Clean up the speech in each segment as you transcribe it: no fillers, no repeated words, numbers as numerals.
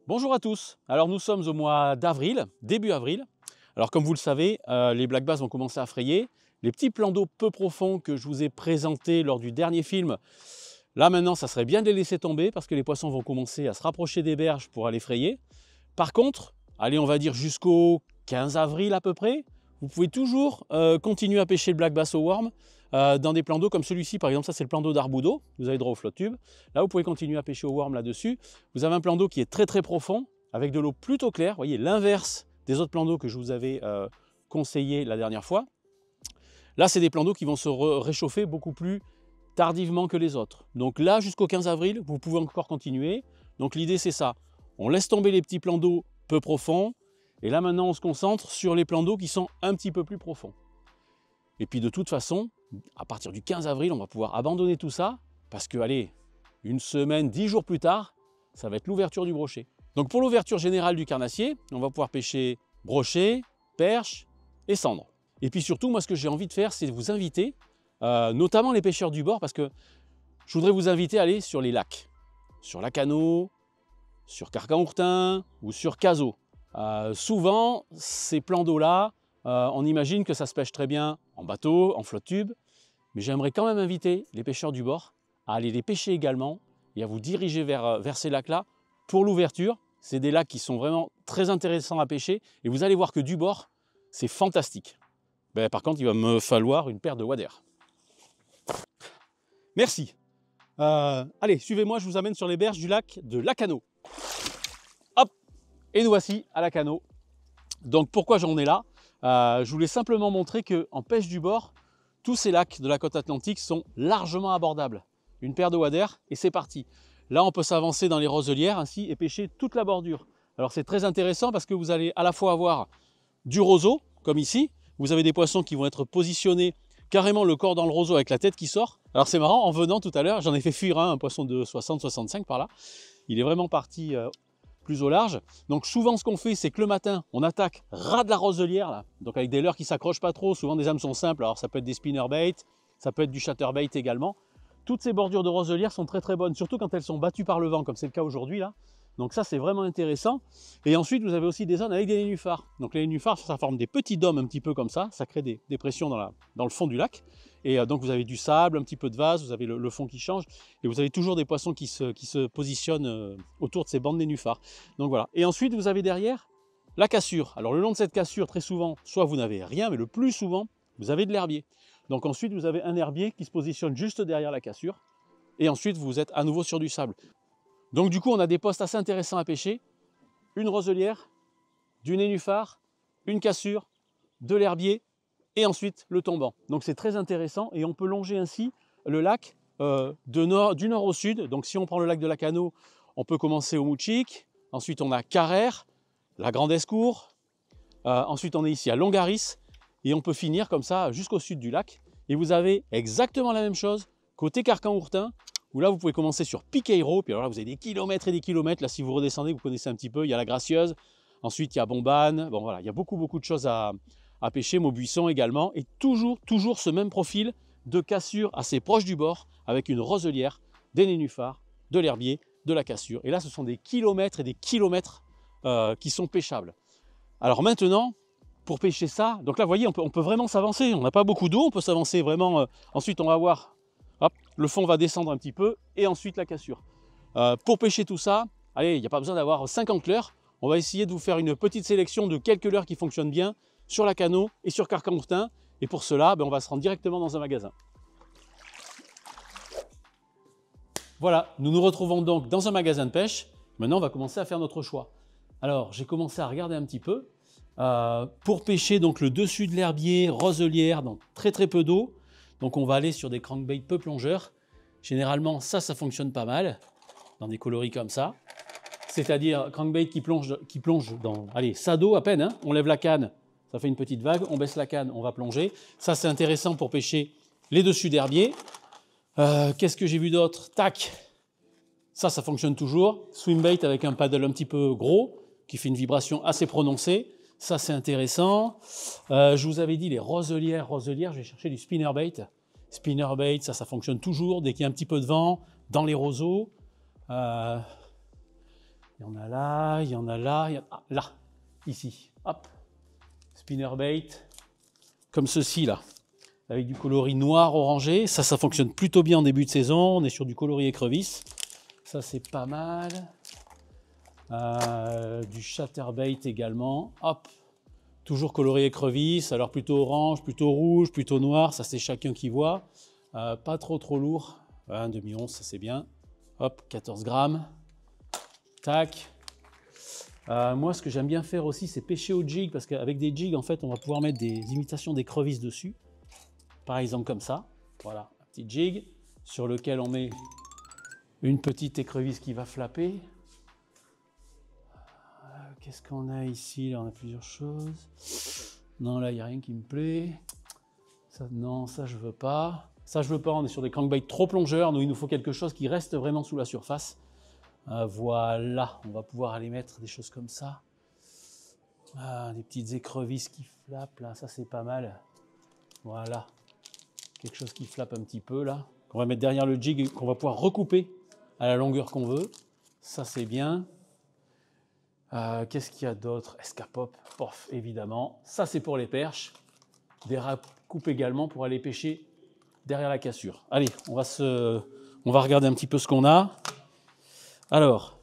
Bonjour à tous. Alors nous sommes au mois d'avril, début avril. Alors comme vous le savez, les black bass vont commencer à frayer. Les petits plans d'eau peu profonds que je vous ai présentés lors du dernier film, là maintenant ça serait bien de les laisser tomber parce que les poissons vont commencer à se rapprocher des berges pour aller frayer. Par contre, allez on va dire jusqu'au 15 avril à peu près, vous pouvez toujours continuer à pêcher le black bass au worm dans des plans d'eau comme celui-ci. Par exemple, ça c'est le plan d'eau d'Arboudo, vous avez droit au flotte tube. Là vous pouvez continuer à pêcher au worm là-dessus. Vous avez un plan d'eau qui est très profond, avec de l'eau plutôt claire, vous voyez l'inverse des autres plans d'eau que je vous avais conseillé la dernière fois. Là c'est des plans d'eau qui vont se réchauffer beaucoup plus tardivement que les autres. Donc là jusqu'au 15 avril, vous pouvez encore continuer. Donc l'idée c'est ça, on laisse tomber les petits plans d'eau peu profonds, et là maintenant on se concentre sur les plans d'eau qui sont un petit peu plus profonds. Et puis de toute façon, à partir du 15 avril, on va pouvoir abandonner tout ça, parce que allez, une semaine, 10 jours plus tard, ça va être l'ouverture du brochet. Donc pour l'ouverture générale du carnassier, on va pouvoir pêcher brochet, perche et cendre. Et puis surtout, moi ce que j'ai envie de faire, c'est de vous inviter, notamment les pêcheurs du bord, parce que je voudrais vous inviter à aller sur les lacs, sur Lacanau, sur Carcan-Ourtin ou sur Cazaux. Souvent, ces plans d'eau-là, on imagine que ça se pêche très bien en bateau, en flotte tube, mais j'aimerais quand même inviter les pêcheurs du bord à aller les pêcher également et à vous diriger vers ces lacs-là pour l'ouverture. C'est des lacs qui sont vraiment très intéressants à pêcher et vous allez voir que du bord, c'est fantastique. Par contre, il va me falloir une paire de waders. Merci. Allez, suivez-moi, je vous amène sur les berges du lac de Lacanau. Hop, et nous voici à Lacanau. Donc pourquoi j'en ai là? Je voulais simplement montrer qu'en pêche du bord, tous ces lacs de la côte atlantique sont largement abordables. Une paire de waders et c'est parti. Là, on peut s'avancer dans les roselières ainsi et pêcher toute la bordure. Alors c'est très intéressant parce que vous allez à la fois avoir du roseau, comme ici. Vous avez des poissons qui vont être positionnés carrément le corps dans le roseau avec la tête qui sort. Alors c'est marrant, en venant tout à l'heure, j'en ai fait fuir un poisson de 60-65 par là. Il est vraiment parti plus au large. Donc souvent ce qu'on fait, c'est que le matin, on attaque ras de la roselière, là, donc avec des leurres qui ne s'accrochent pas trop, souvent des hameçons simples, alors ça peut être des spinnerbait, ça peut être du chatterbait également. Toutes ces bordures de roselière sont très bonnes, surtout quand elles sont battues par le vent, comme c'est le cas aujourd'hui là. Donc ça c'est vraiment intéressant. Et ensuite vous avez aussi des zones avec des nénuphars. Donc les nénuphars, ça forme des petits dômes un petit peu comme ça crée des pressions dans le fond du lac. Et donc vous avez du sable, un petit peu de vase, vous avez le fond qui change, et vous avez toujours des poissons qui se positionnent autour de ces bandes nénuphars. Donc voilà. Et ensuite vous avez derrière la cassure. Alors le long de cette cassure, très souvent, soit vous n'avez rien, mais le plus souvent, vous avez de l'herbier. Donc ensuite vous avez un herbier qui se positionne juste derrière la cassure, et ensuite vous êtes à nouveau sur du sable. Donc du coup, on a des postes assez intéressants à pêcher. Une roselière, du nénuphar, une cassure, de l'herbier et ensuite le tombant. Donc c'est très intéressant et on peut longer ainsi le lac du nord au sud. Donc si on prend le lac de Lacanau, on peut commencer au Moutchic. Ensuite, on a Carrère, la Grande Escour. Ensuite, on est ici à Longaris et on peut finir comme ça jusqu'au sud du lac. Et vous avez exactement la même chose côté Carcan-Ourtin, où là vous pouvez commencer sur Piqueiro, puis alors là vous avez des kilomètres et des kilomètres. Là si vous redescendez, vous connaissez un petit peu, il y a la Gracieuse, ensuite il y a Bombane, bon voilà, il y a beaucoup de choses à pêcher, Maubuisson également, et toujours ce même profil de cassure assez proche du bord, avec une roselière, des nénuphars, de l'herbier, de la cassure. Et là ce sont des kilomètres et des kilomètres qui sont pêchables. Alors maintenant, pour pêcher ça, donc là vous voyez, on peut vraiment s'avancer, on n'a pas beaucoup d'eau, on peut s'avancer vraiment, ensuite on va voir. Hop, le fond va descendre un petit peu et ensuite la cassure. Pour pêcher tout ça, allez, il n'y a pas besoin d'avoir 50 leurres. On va essayer de vous faire une petite sélection de quelques leurres qui fonctionnent bien sur Lacanau et sur Carcan-Ourtin. Et pour cela, on va se rendre directement dans un magasin. Voilà, nous nous retrouvons donc dans un magasin de pêche. Maintenant, on va commencer à faire notre choix. Alors, j'ai commencé à regarder un petit peu. Pour pêcher donc le dessus de l'herbier, roselière, donc très peu d'eau. Donc on va aller sur des crankbaits peu plongeurs. Généralement, ça fonctionne pas mal, dans des coloris comme ça. C'est-à-dire crankbait qui plonge dans, allez, ça d'eau à peine, hein. On lève la canne, ça fait une petite vague, on baisse la canne, on va plonger. Ça c'est intéressant pour pêcher les dessus d'herbier. Qu'est-ce que j'ai vu d'autre? Tac, ça fonctionne toujours. Swimbait avec un paddle un petit peu gros, qui fait une vibration assez prononcée. Ça, c'est intéressant. Je vous avais dit les roselières. Je vais chercher du spinnerbait. Spinnerbait, ça fonctionne toujours dès qu'il y a un petit peu de vent dans les roseaux. Il y en a là, il y en a là, là, ici. Hop, spinnerbait, comme ceci là, avec du coloris noir orangé. Ça fonctionne plutôt bien en début de saison. On est sur du coloris écrevisse. Ça, c'est pas mal. Du chatterbait également. Hop, toujours coloré écrevisse. Alors plutôt orange, plutôt rouge, plutôt noir. Ça, c'est chacun qui voit. Pas trop lourd. Voilà, un demi-once, ça c'est bien. Hop, 14 grammes. Tac. Moi, ce que j'aime bien faire aussi, c'est pêcher au jig, parce qu'avec des jigs, en fait, on va pouvoir mettre des imitations d'écrevisses dessus. Par exemple, comme ça. Voilà, un petit jig sur lequel on met une petite écrevisse qui va flapper. Qu'est-ce qu'on a ici? Là, on a plusieurs choses. Non, là, il n'y a rien qui me plaît. Ça, non, ça, je veux pas. Ça, je veux pas. On est sur des crankbaits trop plongeurs. Nous, il nous faut quelque chose qui reste vraiment sous la surface. Voilà, on va pouvoir aller mettre des choses comme ça. Des petites écrevisses qui flappent, là. Ça, c'est pas mal. Voilà. Quelque chose qui flappe un petit peu, là. Qu'on va mettre derrière le jig et qu'on va pouvoir recouper à la longueur qu'on veut. Ça, c'est bien. Qu'est-ce qu'il y a d'autre? Escapop, pof, évidemment. Ça, c'est pour les perches. Des recoupes également pour aller pêcher derrière la cassure. Allez, on va regarder un petit peu ce qu'on a. Alors,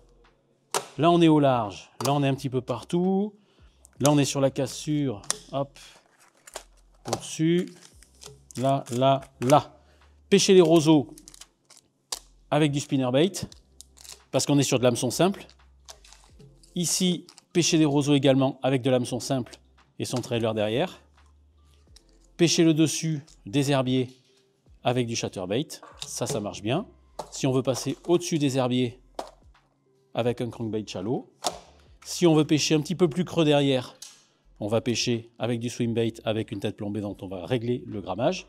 là, on est au large. Là, on est un petit peu partout. Là, on est sur la cassure. Hop, au-dessus. Là, là, là. Pêcher les roseaux avec du spinnerbait, parce qu'on est sur de l'hameçon simple. Ici, pêcher des roseaux également avec de l'hameçon simple et son trailer derrière. Pêcher le dessus des herbiers avec du chatterbait. Ça marche bien. Si on veut passer au-dessus des herbiers avec un crankbait shallow. Si on veut pêcher un petit peu plus creux derrière, on va pêcher avec du swimbait avec une tête plombée dont on va régler le grammage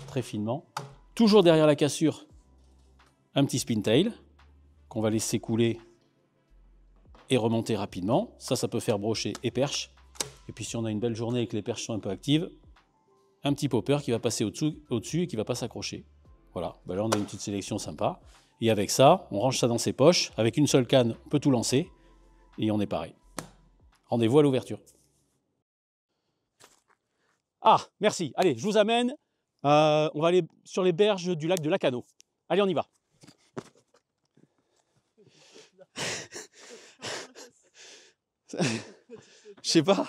très finement. Toujours derrière la cassure, un petit spintail qu'on va laisser couler et remonter rapidement. Ça peut faire brochet et perche. Et puis si on a une belle journée et que les perches sont un peu actives, un petit popper qui va passer au-dessus et qui ne va pas s'accrocher. Voilà, ben là on a une petite sélection sympa. Et avec ça, on range ça dans ses poches. Avec une seule canne, on peut tout lancer. Et on est pareil. Rendez-vous à l'ouverture. Ah, merci. Allez, je vous amène. On va aller sur les berges du lac de Lacanau. Allez, on y va. Je sais pas.